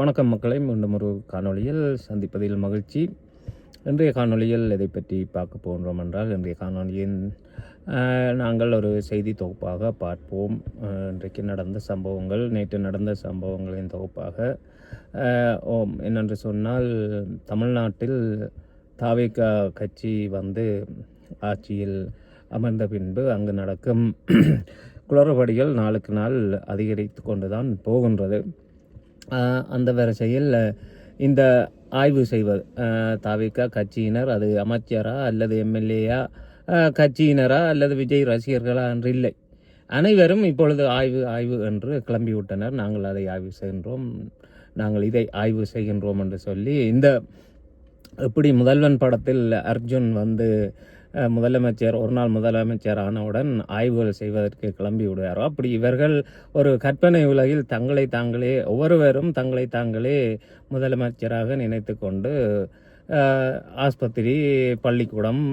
வணக்கம் மக்களை, மீண்டும் ஒரு காணொளியில் சந்திப்பதில் மகிழ்ச்சி. இன்றைய காணொளியில் எதை பற்றி பார்க்க போகின்றோம் என்றால், இன்றைய காணொளியின் நாங்கள் ஒரு செய்தி தொகுப்பாக பார்ப்போம். இன்றைக்கு நடந்த சம்பவங்கள், நேற்று நடந்த சம்பவங்களின் தொகுப்பாக என்னென்று சொன்னால், தமிழ்நாட்டில் தாவேகா கட்சி வந்து ஆட்சியில் அமர்ந்த பின்பு அங்கு நடக்கும் குளறுபடிகள் நாளுக்கு நாள் அதிகரித்து கொண்டுதான் போகின்றது. அந்த வரிசையில் இந்த ஆய்வு செய்வது தாவேகா கட்சியினர், அது அமைச்சரா அல்லது எம்எல்ஏயா, கட்சியினரா அல்லது விஜய் ரசிகர்களா என்று இல்லை, அனைவரும் இப்பொழுது ஆய்வு என்று கிளம்பிவிட்டனர். நாங்கள் அதை ஆய்வு செய்கின்றோம், நாங்கள் இதை ஆய்வு செய்கின்றோம் என்று சொல்லி, இந்த எப்படி முதல்வன் படத்தில் அர்ஜுன் வந்து முதலமைச்சர் ஒரு நாள் முதலமைச்சர் ஆனவுடன் ஆய்வுகள் செய்வதற்கு கிளம்பி விடுவாரோ, அப்படி இவர்கள் ஒரு கற்பனை உலகில் தங்களை தாங்களே, ஒவ்வொருவரும் தங்களை தாங்களே முதலமைச்சராக நினைத்து கொண்டு ஆஸ்பத்திரி, பள்ளிக்கூடம்,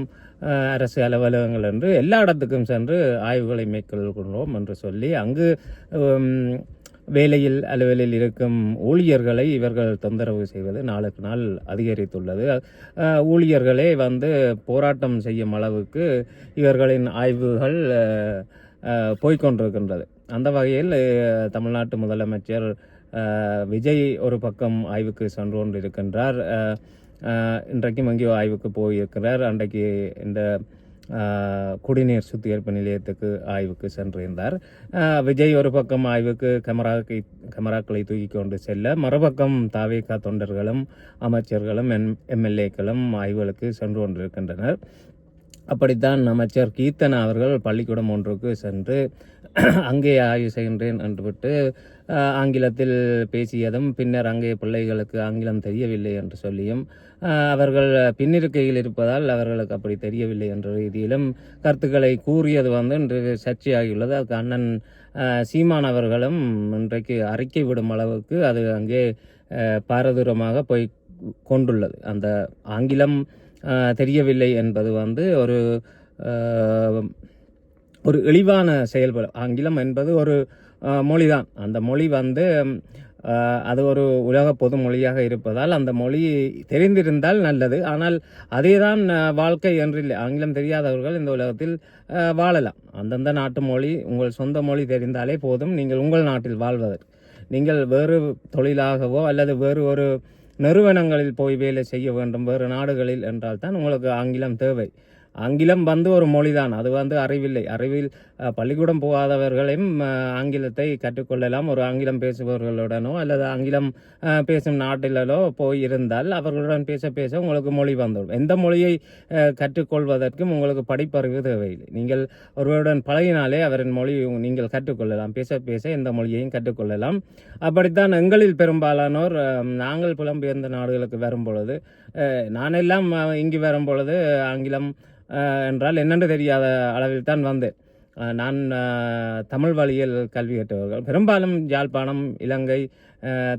அரசு அலுவலகங்கள் என்று எல்லா இடத்துக்கும் சென்று ஆய்வுகளை மேற்கொள்கின்றோம் என்று சொல்லி, அங்கு வேலையில் அலுவலில் இருக்கும் ஊழியர்களை இவர்கள் தொந்தரவு செய்வது நாளுக்கு நாள் அதிகரித்துள்ளது. ஊழியர்களே வந்து போராட்டம் செய்யும் அளவுக்கு இவர்களின் ஆய்வுகள் போய்கொண்டிருக்கின்றது. அந்த வகையில் தமிழ்நாட்டு முதலமைச்சர் விஜய் ஒரு பக்கம் ஆய்வுக்கு சென்று கொண்டிருக்கின்றார். இன்றைக்கும் எங்கேயோ ஆய்வுக்கு போயிருக்கிறார். அன்றைக்கு இந்த குடிநீர் சுத்திகரிப்பு நிலையத்துக்கு ஆய்வுக்கு சென்றிருந்தார். விஜய் ஒரு பக்கம் ஆய்வுக்கு கேமராக்களை தூக்கி கொண்டு செல்ல, மறுபக்கம் தாவேகா தொண்டர்களும் அமைச்சர்களும் எம்எல்ஏக்களும் ஆய்வுகளுக்கு சென்று கொண்டிருக்கின்றனர். அப்படித்தான் அமைச்சர் கீர்த்தனா அவர்கள் பள்ளிக்கூடம் ஒன்றுக்கு சென்று அங்கே ஆய்வு செய்கின்றேன் என்று விட்டு ஆங்கிலத்தில் பேசியதும், பின்னர் அங்கே பிள்ளைகளுக்கு ஆங்கிலம் தெரியவில்லை என்று சொல்லியும், அவர்கள் பின்னிருக்கையில் இருப்பதால் அவர்களுக்கு அப்படி தெரியவில்லை என்ற ரீதியிலும் கருத்துக்களை கூறியது வந்து இன்று சர்ச்சையாகியுள்ளது. அதுக்கு அண்ணன் சீமான் அவர்களும் இன்றைக்கு அறிக்கை விடும் அளவுக்கு அது அங்கே பாரதூரமாக போய் கொண்டுள்ளது. அந்த ஆங்கிலம் தெரியவில்லை என்பது வந்து ஒரு இழிவான செயல்பாடு. ஆங்கிலம் என்பது ஒரு மொழிதான். அந்த மொழி வந்து அது ஒரு உலக பொது மொழியாக இருப்பதால் அந்த மொழி தெரிந்திருந்தால் நல்லது. ஆனால் அதேதான் வாழ்க்கை என்றில்லை. ஆங்கிலம் தெரியாதவர்கள் இந்த உலகத்தில் வாழலாம். அந்தந்த நாட்டு மொழி, உங்கள் சொந்த மொழி தெரிந்தாலே போதும் நீங்கள் உங்கள் நாட்டில் வாழ்வதற்கு. நீங்கள் வேறு தொழிலாகவோ அல்லது வேறு ஒரு நிறுவனங்களில் போய் வேலை செய்ய வேண்டும் வேறு நாடுகளில் என்றால் தான் உங்களுக்கு ஆங்கிலம் தேவை. ஆங்கிலம் வந்து ஒரு மொழிதான், அது வந்து அறிவில்லை. அறிவில் பள்ளிக்கூடம் போகாதவர்களையும் ஆங்கிலத்தை கற்றுக்கொள்ளலாம். ஒரு ஆங்கிலம் பேசுபவர்களுடனோ அல்லது ஆங்கிலம் பேசும் நாட்டிலோ போய் இருந்தால் அவர்களுடன் பேச பேச உங்களுக்கு மொழி வந்துடும். எந்த மொழியை கற்றுக்கொள்வதற்கும் உங்களுக்கு படிப்பறிவு தேவையில்லை. நீங்கள் ஒருவருடன் பழகினாலே அவரின் மொழி நீங்கள் கற்றுக்கொள்ளலாம். பேச பேச எந்த மொழியையும் கற்றுக்கொள்ளலாம். அப்படித்தான் எங்களில் பெரும்பாலானோர் நாங்கள் புலம்பெயர்ந்த நாடுகளுக்கு வரும் பொழுது, நானெல்லாம் இங்கு வரும் பொழுது ஆங்கிலம் என்றால் என்னென்று தெரியாத அளவில் தான் வந்தேன். நான் தமிழ் வழியில் கல்வி கற்றவர்கள், பெரும்பாலும் யாழ்ப்பாணம், இலங்கை,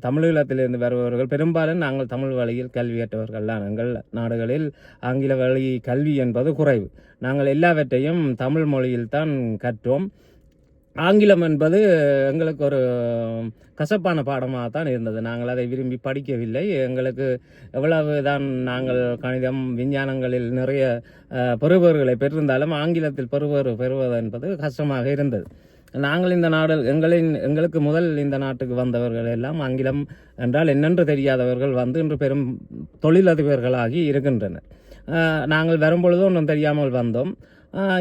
தமிழீழத்திலிருந்து வருபவர்கள் பெரும்பாலும் நாங்கள் தமிழ் வழியில் கல்வி கற்றவர்கள் தான். எங்கள் நாடுகளில் ஆங்கில வழி கல்வி என்பது குறைவு. நாங்கள் எல்லாவற்றையும் தமிழ் மொழியில் தான் கற்றோம். ஆங்கிலம் என்பது எங்களுக்கு ஒரு கசப்பான பாடமாக தான் இருந்தது. நாங்கள் அதை விரும்பி படிக்கவில்லை. எங்களுக்கு எவ்வளவு தான் நாங்கள் கணிதம், விஞ்ஞானங்களில் நிறைய பெறுபவர்களை பெற்றிருந்தாலும் ஆங்கிலத்தில் பெறுவது என்பது கஷ்டமாக இருந்தது. நாங்கள் இந்த எங்களுக்கு முதல் இந்த நாட்டுக்கு வந்தவர்கள் எல்லாம் ஆங்கிலம் என்றால் என்னென்று தெரியாதவர்கள் வந்து இன்று பெரும் தொழிலதிபர்களாகி இருக்கின்றனர். நாங்கள் வரும்பொழுது ஒன்றும் தெரியாமல் வந்தோம்.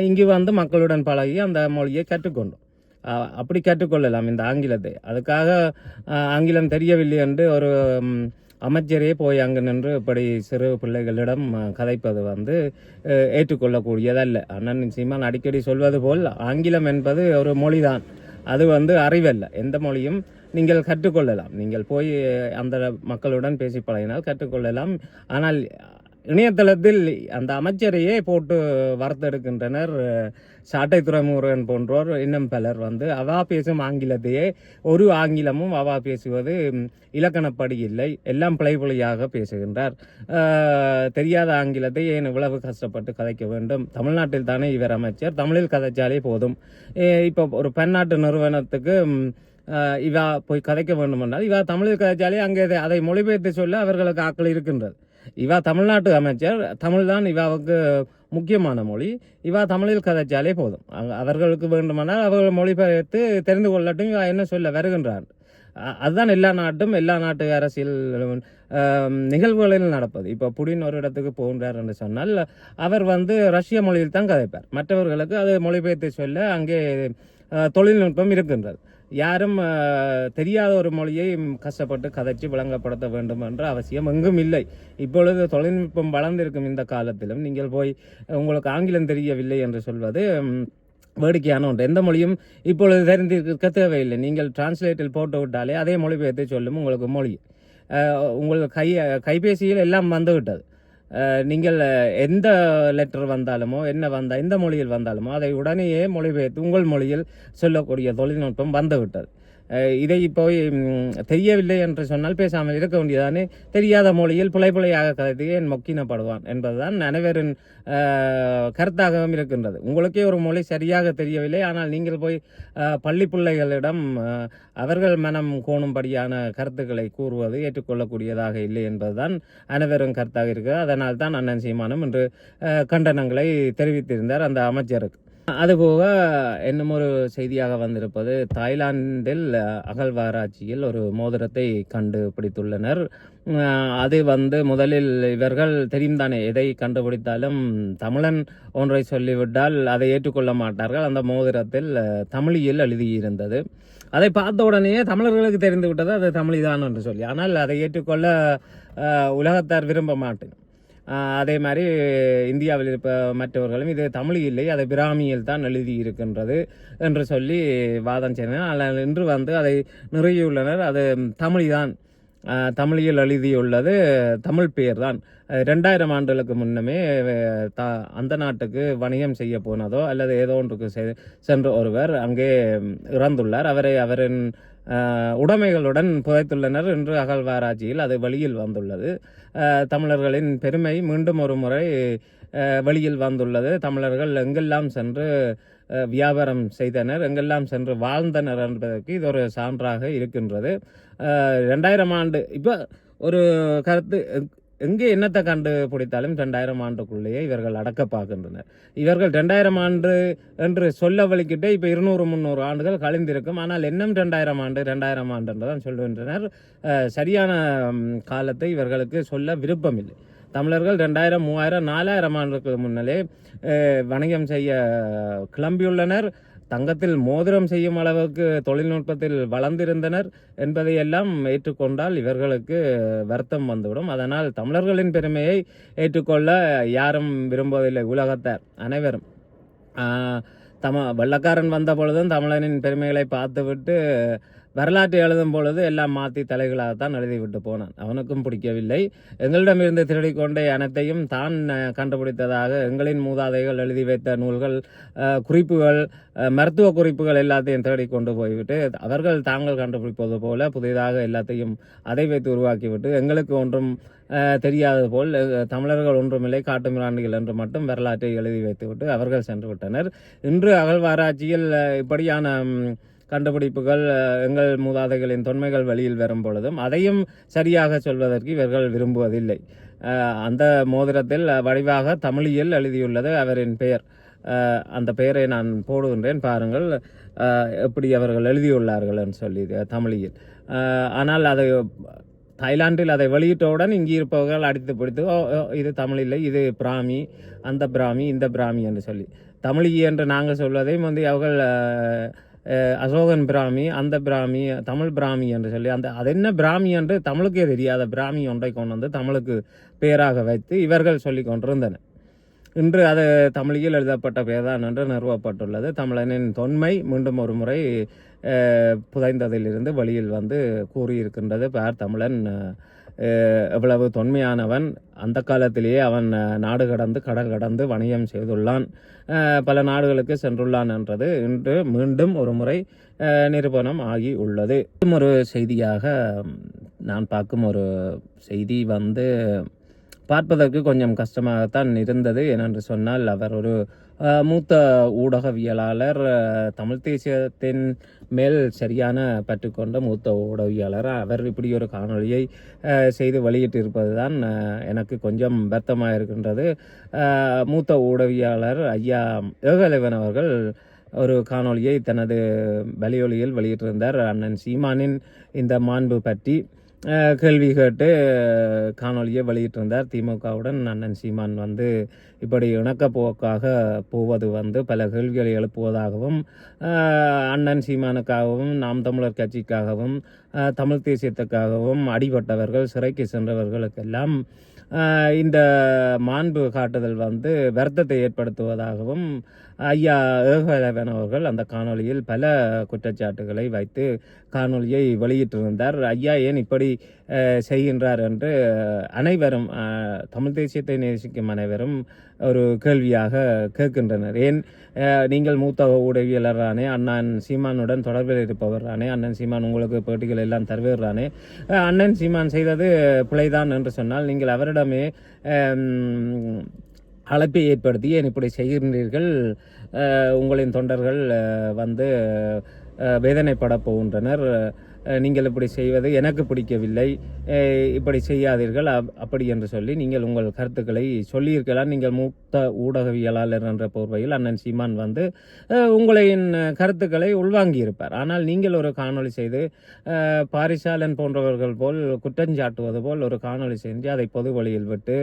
இங்கு வந்து மக்களுடன் பழகி அந்த மொழியை கற்றுக்கொண்டோம். அப்படி கற்றுக்கொள்ளலாம் இந்த ஆங்கிலத்தை. அதுக்காக ஆங்கிலம் தெரியவில்லை என்று ஒரு அமைச்சரே போய் அங்கு நின்று இப்படி சிறு பிள்ளைகளிடம் கதைப்பது வந்து ஏற்றுக்கொள்ளக்கூடியதல்ல. அண்ணன் சீமான் அடிக்கடி சொல்வது போல் ஆங்கிலம் என்பது ஒரு மொழிதான், அது வந்து அறிவல்ல. எந்த மொழியும் நீங்கள் கற்றுக்கொள்ளலாம். நீங்கள் போய் அந்த மக்களுடன் பேசி பழகினால் கற்றுக்கொள்ளலாம். ஆனால் இணையதளத்தில் அந்த அமைச்சரையே போட்டு வறுத்தெடுக்கின்றனர். சாட்டை துறைமுருகன் போன்றோர் இன்னும் பலர் வந்து அவா பேசும் ஆங்கிலத்தையே ஒரு ஆங்கிலமும் அவா பேசுவது இலக்கணப்படி இல்லை, எல்லாம் பிழையாக பேசுகின்றார். தெரியாத ஆங்கிலத்தை ஏன் இவ்வளவு கஷ்டப்பட்டு கதைக்க வேண்டும்? தமிழ்நாட்டில் தானே இவர் அமைச்சர், தமிழில் கதைச்சாலே போதும். இப்போ ஒரு பன்னாட்டு நிறுவனத்துக்கு இவா போய் கதைக்க வேண்டும் என்றால் இவா தமிழில் கதைச்சாலே அங்கே அதை மொழிபெயர்த்து சொல்ல அவர்களுக்கு ஆக்கள் இருக்கின்றது. இவா தமிழ்நாட்டு அமைச்சர், தமிழ் தான் இவாவுக்கு முக்கியமான மொழி. இவா தமிழில் கதைச்சாலே போதும். அவர்களுக்கு வேண்டுமானால் அவர்கள் மொழிபெயர்த்து தெரிந்து கொள்ளட்டும் இவா என்ன சொல்ல வருகின்றார். அதுதான் எல்லா நாட்டும் எல்லா நாட்டு அரசியல் நிகழ்வுகளில் நடப்பது. இப்போ புடின் ஒரு இடத்துக்கு போகின்றார் என்று சொன்னால் அவர் ரஷ்ய மொழியில் தான் கதைப்பார். மற்றவர்களுக்கு அது மொழிபெயர்த்து சொல்ல அங்கே தொழில்நுட்பம் இருக்கின்றது. யாரும் தெரியாத ஒரு மொழியை கஷ்டப்பட்டு கதைச்சு விளங்கப்படுத்த வேண்டும் என்ற அவசியம் எங்கும் இல்லை. இப்பொழுது தொழில்நுட்பம் வளர்ந்திருக்கும் இந்த காலத்திலும் நீங்கள் போய் உங்களுக்கு ஆங்கிலம் தெரியவில்லை என்று சொல்வது வேடிக்கையான ஒன்று. எந்த மொழியும் இப்பொழுது தெரிந்திருக்க தேவையில்லை. நீங்கள் டிரான்ஸ்லேட்டில் போட்டு விட்டாலே அதே மொழிபெயர்த்து சொல்லும் உங்களுக்கு மொழி. உங்கள் கைபேசியில் எல்லாம் வந்துவிட்டது. நீங்கள் எந்த லெட்டர் வந்தாலுமோ எந்த மொழியில் வந்தாலுமோ அதை உடனேயே மொழிபெயர்த்து உங்கள் மொழியில் சொல்லக்கூடிய தொழில்நுட்பம் வந்துவிட்டது. இதை போய் தெரியவில்லை என்று சொன்னால் பேசாமல் இருக்க வேண்டியதானே. தெரியாத மொழியில் பிழையாக கதைத்து ஏன் மொக்கினப்படுவான் என்பதுதான் அனைவரின் கருத்தாகவும் இருக்கின்றது. உங்களுக்கே ஒரு மொழி சரியாக தெரியவில்லை, ஆனால் நீங்கள் போய் பள்ளி பிள்ளைகளிடம் அவர்கள் மனம் கோணும்படியான கருத்துக்களை கூறுவது ஏற்றுக்கொள்ளக்கூடியதாக இல்லை என்பதுதான் அனைவரும் கருத்தாக இருக்கிறது. அதனால் தான் அண்ணன் சீமானும் இன்று கண்டனங்களை தெரிவித்திருந்தார் அந்த அமைச்சருக்கு. அதுபோக இன்னும் ஒரு செய்தியாக வந்திருப்பது, தாய்லாந்தில் அகழ்வாராய்ச்சியில் ஒரு மோதிரத்தை கண்டுபிடித்துள்ளனர். அது முதலில் இவர்கள் தெரியும் தானே, எதை கண்டுபிடித்தாலும் தமிழன் ஒன்றை சொல்லிவிட்டால் அதை ஏற்றுக்கொள்ள மாட்டார்கள். அந்த மோதிரத்தில் தமிழில் எழுதியிருந்தது. அதை பார்த்த உடனே தமிழர்களுக்கு தெரிந்து விட்டது அது தமிழிதான் என்று சொல்லி. ஆனால் அதை ஏற்றுக்கொள்ள உலகத்தார் விரும்ப மாட்டேன். அதே மாதிரி இந்தியாவில் இருப்ப மற்றவர்களும் இது தமிழ் இல்லை, அதை பிராமியில் தான் எழுதியிருக்கின்றது என்று சொல்லி வாதம் செய்தனர். ஆனால் இன்று அதை நிறுவியுள்ளனர். அது தமிழ்தான், தமிழில் எழுதியுள்ளது தமிழ் பெயர் தான். 2000 ஆண்டுகளுக்கு முன்னமே அந்த நாட்டுக்கு வணிகம் செய்ய போனதோ அல்லது ஏதோ ஒன்றுக்கு சென்ற ஒருவர் அங்கே இறந்துள்ளார். அவரின் உடைமைகளுடன் புதைத்துள்ளனர் என்று அகழ்வாராய்ச்சியில் அது வெளியில் வந்துள்ளது. தமிழர்களின் பெருமை மீண்டும் ஒரு முறை வெளியில் வந்துள்ளது. தமிழர்கள் எங்கெல்லாம் சென்று வியாபாரம் செய்தனர், எங்கெல்லாம் சென்று வாழ்ந்தனர் என்பதற்கு இது ஒரு சான்றாக இருக்கின்றது. 2000 ஆண்டு இப்போ ஒரு கருத்து, எங்கே என்னத்தை கண்டுபிடித்தாலும் 2000 ஆண்டுக்குள்ளேயே இவர்கள் அடக்க பார்க்கின்றனர். இவர்கள் 2000 ஆண்டு என்று சொல்ல வலிக்கிட்டே இப்போ 200-300 ஆண்டுகள் கழிந்திருக்கும். ஆனால் இன்னும் 2000 ஆண்டு என்றுதான் சொல்கின்றனர். சரியான காலத்தை இவர்களுக்கு சொல்ல விருப்பமில்லை. தமிழர்கள் 2000, 3000, 4000 ஆண்டுக்கு முன்னாலே வணிகம் செய்ய கிளம்பியுள்ளனர். தங்கத்தில் மோதிரம் செய்யும் அளவுக்கு தொழில்நுட்பத்தில் வளர்ந்திருந்தனர் என்பதையெல்லாம் ஏற்றுக்கொண்டால் இவர்களுக்கு வருத்தம் வந்துவிடும். அதனால் தமிழர்களின் பெருமையை ஏற்றுக்கொள்ள யாரும் விரும்புவதில்லை. உலகத்தார் அனைவரும் வெள்ளக்காரன் வந்த பொழுதும் தமிழனின் பெருமைகளை பார்த்துவிட்டு வரலாற்றை எழுதும் பொழுது எல்லாம் மாற்றி தலைகளாகத்தான் எழுதிவிட்டு போனான். அவனுக்கும் பிடிக்கவில்லை. எங்களிடமிருந்து திருடிக்கொண்டே அனைத்தையும் தான் கண்டுபிடித்ததாக எங்களின் மூதாதைகள் எழுதி வைத்த நூல்கள், குறிப்புகள், மருத்துவ குறிப்புகள் எல்லாத்தையும் தேடி கொண்டு போய்விட்டு அவர்கள் தாங்கள் கண்டுபிடிப்பது போல புதிதாக எல்லாத்தையும் அதை வைத்து உருவாக்கிவிட்டு எங்களுக்கு ஒன்றும் தெரியாதது போல் தமிழர்கள் ஒன்றுமில்லை காட்டு மிராண்டிகள் என்று மட்டும் வரலாற்றை எழுதி வைத்துவிட்டு அவர்கள் சென்று விட்டனர். இன்று அகழ்வாராய்ச்சியில் இப்படியான கண்டுபிடிப்புகள் எங்கள் மூதாதைகளின் தொன்மைகள் வெளியில் வரும் பொழுதும் அதையும் சரியாக சொல்வதற்கு இவர்கள் விரும்புவதில்லை. அந்த மோதிரத்தில் வடிவாக தமிழில் எழுதியுள்ளது அவரின் பெயர். அந்த பெயரை நான் போடுகின்றேன், பாருங்கள் எப்படி அவர்கள் எழுதியுள்ளார்கள் என்று சொல்லி தமிழில். ஆனால் அதை தாய்லாந்தில் அதை வெளியிட்டவுடன் இங்கே இருப்பவர்கள் அடித்து பிடித்து இது தமிழ் இல்லை, இது பிராமி, அந்த பிராமி, இந்த பிராமி என்று சொல்லி தமிழி என்று நாங்கள் சொல்வதையும் அவர்கள் அசோகன் பிராமி, அந்த பிராமி, தமிழ் பிராமி என்று சொல்லி அது என்ன பிராமி என்று தமிழுக்கே தெரியாத பிராமி ஒன்றை கொண்டு தமிழுக்கு பெயராக வைத்து இவர்கள் சொல்லி கொண்டிருந்தனர். இன்று அது தமிழில் எழுதப்பட்ட பெயர்தான் என்று நிறுவப்பட்டுள்ளது. தமிழனின் தொன்மை மீண்டும் ஒரு முறை புதைந்ததிலிருந்து வெளியில் கூறியிருக்கின்றது. பார், தமிழன் எவ்வளவு தொன்மையானவன், அந்த காலத்திலேயே அவன் நாடு கடந்து கடல் கடந்து வணிகம் செய்துள்ளான், பல நாடுகளுக்கு சென்றுள்ளான் என்றது இன்று மீண்டும் ஒரு முறை நிரூபணம் ஆகி உள்ளது. ஒரு செய்தியாக நான் பார்க்கும் ஒரு செய்தி பார்ப்பதற்கு கொஞ்சம் கஷ்டமாகத்தான் இருந்தது. ஏனென்று சொன்னால் அவர் ஒரு மூத்த ஊடகவியலாளர், தமிழ் தேசியத்தின் மேல் சரியான பற்றுக்கொண்ட மூத்த ஊடகவியலாளர். அவர் இப்படி ஒரு காணொலியை செய்து வெளியிட்டிருப்பது தான் எனக்கு கொஞ்சம் வருத்தமாக இருக்கின்றது. மூத்த ஊடகவியலாளர் ஐயா ஏகலைவன் அவர்கள் ஒரு காணொலியை தனது வலையொலியில் வெளியிட்டிருந்தார். அண்ணன் சீமானின் இந்த மாண்பு பற்றி கேள்வி கேட்டு காணொலியை வெளியிட்டிருந்தார். திமுகவுடன் அண்ணன் சீமான் இப்படி இணக்கப்போக்காக போவது பல கேள்விகளை எழுப்புவதாகவும், அண்ணன் சீமானுக்காகவும் நாம் தமிழர் கட்சிக்காகவும் தமிழ் தேசியத்துக்காகவும் அடிபட்டவர்கள், சிறைக்கு சென்றவர்களுக்கெல்லாம் இந்த மாண்பு காட்டுதல் வருத்தத்தை ஏற்படுத்துவதாகவும் ஐயா ஏகலைவன் அவர்கள் அந்த காணொலியில் பல குற்றச்சாட்டுகளை வைத்து காணொலியை வெளியிட்டிருந்தார். ஐயா ஏன் இப்படி செய்கின்றார் என்று அனைவரும், தமிழ் தேசியத்தை நேசிக்கும் அனைவரும் ஒரு கேள்வியாக கேட்கின்றனர். ஏன் நீங்கள் மூத்த ஊடகவியலரானே, அண்ணன் சீமானுடன் தொடர்பில் இருப்பவரானே, அண்ணன் சீமான் உங்களுக்கு பேட்டிகள் எல்லாம் தருவரானே, அண்ணன் சீமான் செய்தது பிழைதான் என்று சொன்னால் நீங்கள் அவரிடமே அழைப்பை ஏற்படுத்தி ஏன் இப்படி செய்கின்றீர்கள், உங்களின் தொண்டர்கள் வேதனைப்பட போகின்றனர், நீங்கள் இப்படி செய்வது எனக்கு பிடிக்கவில்லை, இப்படி செய்யாதீர்கள் அப்படி என்று சொல்லி நீங்கள் உங்கள் கருத்துக்களை சொல்லியிருக்கலாம். நீங்கள் மூத்த ஊடகவியலாளர் என்ற போர்வையில் அண்ணன் சீமான் உங்களின் கருத்துக்களை உள்வாங்கியிருப்பார். ஆனால் நீங்கள் ஒரு காணொலி செய்து பாரிசாலன் போன்றவர்கள் போல் குற்றஞ்சாட்டுவது போல் ஒரு காணொலி செஞ்சு அதை பொது வழியில் விட்டு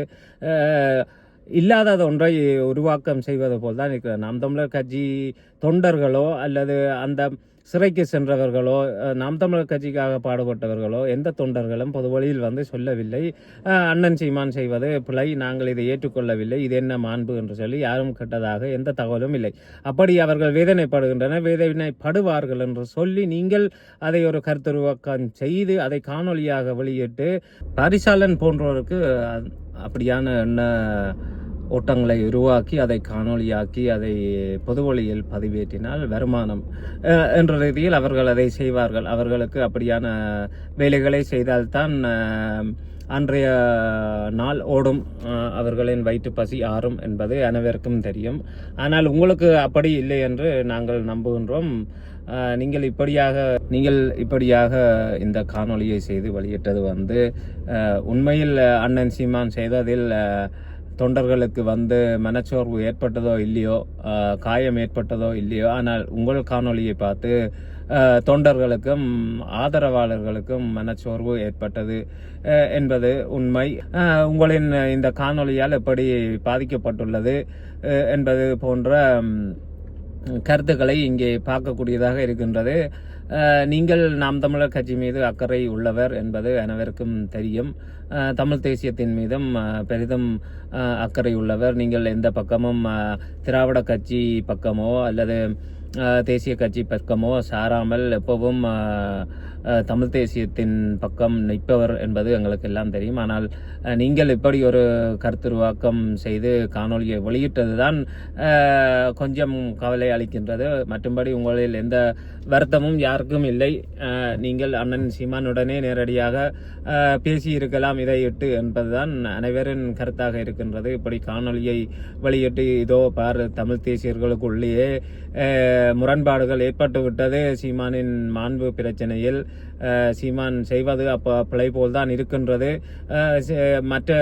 இல்லாதது ஒன்றை உருவாக்கம் செய்வது போல் தான் இருக்கிறது. நாம் தமிழர் கட்சி தொண்டர்களோ அல்லது அந்த சிறைக்கு சென்றவர்களோ, நாம் தமிழர் கட்சிக்காக பாடுபட்டவர்களோ எந்த தொண்டர்களும் பொது வழியில் சொல்லவில்லை அண்ணன் சீமான் செய்வது பிழை, நாங்கள் இதை ஏற்றுக்கொள்ளவில்லை, இது என்ன மாண்பு என்று சொல்லி யாரும் கேட்டதாக எந்த தகவலும் இல்லை. அப்படி அவர்கள் வேதனைப்படுகின்றனர், வேதனைப்படுவார்கள் என்று சொல்லி நீங்கள் அதை ஒரு கருத்துருவாக்கம் செய்து அதை காணொலியாக வெளியிட்டு பாரிசாலன் போன்றோருக்கு அப்படியான என்ன ஓட்டங்களை உருவாக்கி அதை காணொலியாக்கி அதை பொதுவழியில் பதிவேற்றினால் வருமானம் என்ற ரீதியில் அவர்கள் அதை செய்வார்கள். அவர்களுக்கு அப்படியான வேலைகளை செய்தால்தான் அன்றைய நாள் ஓடும், அவர்களின் வயிற்று பசி ஆறும் என்பது அனைவருக்கும் தெரியும். ஆனால் உங்களுக்கு அப்படி இல்லை என்று நாங்கள் நம்புகின்றோம். நீங்கள் இப்படியாக இந்த காணொலியை செய்து வெளியிட்டது உண்மையில் அண்ணன் சீமான் செய்ததில் தொண்டர்களுக்கு மனச்சோர்வு ஏற்பட்டதோ இல்லையோ, காயம் ஏற்பட்டதோ இல்லையோ, ஆனால் உங்கள் காணொலியை பார்த்து தொண்டர்களுக்கும் ஆதரவாளர்களுக்கும் மனச்சோர்வு ஏற்பட்டது என்பது உண்மை. உங்களின் இந்த காணொலியால் எப்படி பாதிக்கப்பட்டுள்ளது என்பது போன்ற கருத்துக்களை இங்கே பார்க்கக்கூடியதாக இருக்கின்றது. நீங்கள் நாம் தமிழர் கட்சி மீது அக்கறை உள்ளவர் என்பது அனைவருக்கும் தெரியும். தமிழ் தேசியத்தின் மீதும் பெரிதும் அக்கறை உள்ளவர். நீங்கள் எந்த பக்கமும் திராவிட கட்சி பக்கமோ அல்லது தேசிய கட்சி பக்கமோ சாராமல் எப்பவும் தமிழ் தேசியத்தின் பக்கம் நிற்பவர் என்பது எங்களுக்கு எல்லாம் தெரியும். ஆனால் நீங்கள் இப்படி ஒரு கருத்துருவாக்கம் செய்து காணொலியை வெளியிட்டது தான் கொஞ்சம் கவலை அளிக்கின்றது. மற்றும்படி உங்களில் எந்த வருத்தமும் யாருக்கும் இல்லை. நீங்கள் அண்ணன் சீமானுடனே நேரடியாக பேசியிருக்கலாம் இதை இட்டு என்பதுதான் அனைவரின் கருத்தாக இருக்கின்றது. இப்படி காணொலியை வெளியிட்டு இதோ பார் தமிழ் தேசியர்களுக்குள்ளேயே முரண்பாடுகள் ஏற்பட்டுவிட்டது சீமானின் மாண்பு பிரச்சனையில், சீமான் செய்வது பிழை போல்தான் இருக்கின்றது, மற்ற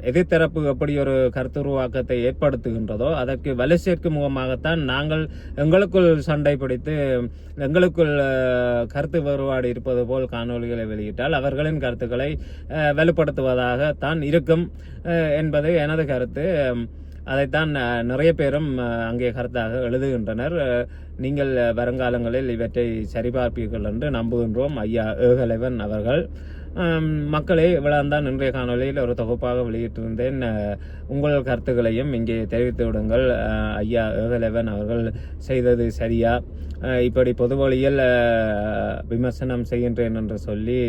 எதிர்த்தரப்பு எப்படி ஒரு கருத்துருவாக்கத்தை ஏற்படுத்துகின்றதோ அதற்கு வலு சேர்க்கும் முகமாகத்தான் நாங்கள் எங்களுக்குள் சண்டை பிடித்து எங்களுக்குள் கருத்து வேறுபாடு இருப்பது போல் காணொலிகளை வெளியிட்டால் அவர்களின் கருத்துக்களை வலுப்படுத்துவதாகத்தான் இருக்கும் என்பது எனது கருத்து. அதைத்தான் நிறைய பேரும் அங்கே கருத்தாக எழுதுகின்றனர். நீங்கள் வருங்காலங்களில் இவற்றை சரிபார்ப்பீர்கள் என்று நம்புகின்றோம். ஐயா ஏகலைவன் அவர்கள். மக்களே, இவ்வளவுதான் இன்றைய காணொலியில் ஒரு தொகுப்பாக வெளியிட்டிருந்தேன். உங்கள் கருத்துக்களையும் இங்கே தெரிவித்து விடுங்கள். ஐயா ஏகலைவன் அவர்கள் செய்தது சரியா, இப்படி பொது வழியில் விமர்சனம் செய்கின்றேன் என்று சொல்லி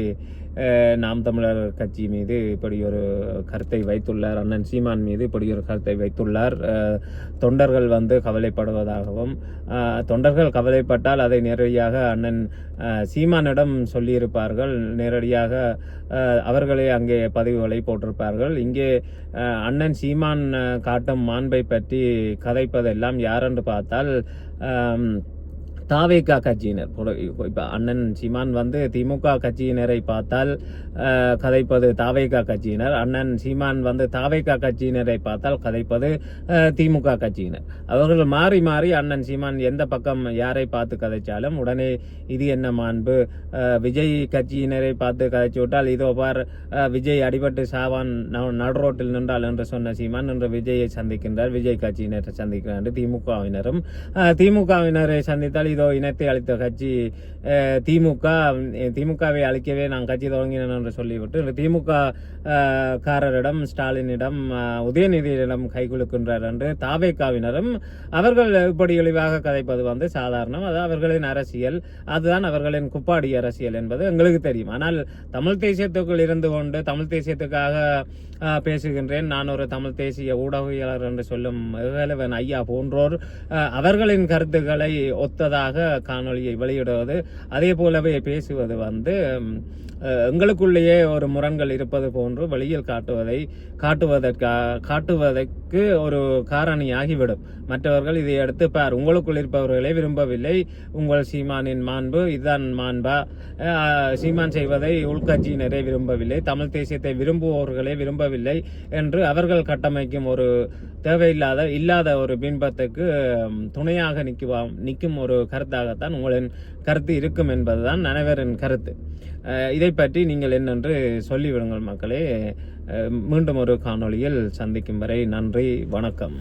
நாம் தமிழர் கட்சி மீது இப்படி ஒரு கருத்தை வைத்துள்ளார், அண்ணன் சீமான் மீது இப்படி ஒரு கருத்தை வைத்துள்ளார். தொண்டர்கள் வந்து கவலைப்படுவதாகவும், தொண்டர்கள் கவலைப்பட்டால் அதை நேரடியாக அண்ணன் சீமானிடம் சொல்லியிருப்பார்கள், நேரடியாக அவர்களே அங்கே பதிவுகளை போட்டிருப்பார்கள். இங்கே அண்ணன் சீமான் காட்டும் மாண்பை பற்றி கதைப்பதெல்லாம் யாரென்று பார்த்தால் தாவேகா கட்சியினர். இப்போ அண்ணன் சீமான் வந்து திமுக கட்சியினரை பார்த்தால் கதைப்பது தாவேகா கட்சியினர், அண்ணன் சீமான் வந்து தாவேகா கட்சியினரை பார்த்தால் கதைப்பது திமுக கட்சியினர். அவர்கள் மாறி மாறி அண்ணன் சீமான் எந்த பக்கம் யாரை பார்த்து கதைச்சாலும் உடனே இது என்ன மாண்பு, விஜய் கட்சியினரை பார்த்து கதைச்சு விட்டால் இதோ பார் விஜய் அடிபட்டு சாவான் நடுரோட்டில் நின்றால் என்று சொன்ன சீமான் இன்று விஜயை சந்திக்கின்றார், விஜய் கட்சியினரை சந்திக்கிறார். திமுகவினரும் திமுகவினரை சந்தித்தால் இதோ இனத்தை அளித்த கட்சி திமுகவை அழிக்கவே நான் கட்சி தொடங்கினேன் என்று சொல்லிவிட்டு திமுக காரரிடம், ஸ்டாலினிடம், உதயநிதியிடம் கைகுலுக்கின்றார் என்று தாவேகாவினரும் அவர்கள் இப்படி இழிவாக கதைப்பது வந்து சாதாரணம். அது அவர்களின் அரசியல், அதுதான் அவர்களின் குப்பாடி அரசியல் என்பது எங்களுக்கு தெரியும். ஆனால் தமிழ் தேசியத்துக்குள் இருந்து கொண்டு தமிழ் தேசியத்துக்காக பேசுகின்றேன், நான் ஒரு தமிழ் தேசிய ஊடகவியலாளர் என்று சொல்லும் ஏகலவன் ஐயா போன்றோர் அவர்களின் கருத்துக்களை ஒத்ததாக காணொலியை வெளியிடுவது, அதே போலவே பேசுவது வந்து எங்களுக்குள்ளேயே ஒரு முரண்கள் இருப்பது போன்று வெளியில் காட்டுவதற்கு ஒரு காரணியாகிவிடும். மற்றவர்கள் இதை எடுத்து பார், உங்களுக்குள் இருப்பவர்களே விரும்பவில்லை, உங்கள் சீமானின் மாண்பு இதுதான் மாண்பா, சீமான் செய்வதை உள்கட்சியினரே விரும்பவில்லை, தமிழ் தேசியத்தை விரும்புபவர்களே விரும்பவில்லை என்று அவர்கள் கட்டமைக்கும் ஒரு இல்லாத ஒரு பின்பத்துக்கு துணையாக நிற்கும் ஒரு கருத்தாகத்தான் உங்களின் கருத்து இருக்கும் என்பதுதான் அனைவரின் கருத்து. இதை பற்றி நீங்கள் என்னென்று சொல்லிவிடுங்கள் மக்களே. மீண்டும் ஒரு காணொளியில் சந்திக்கும் வரை நன்றி, வணக்கம்.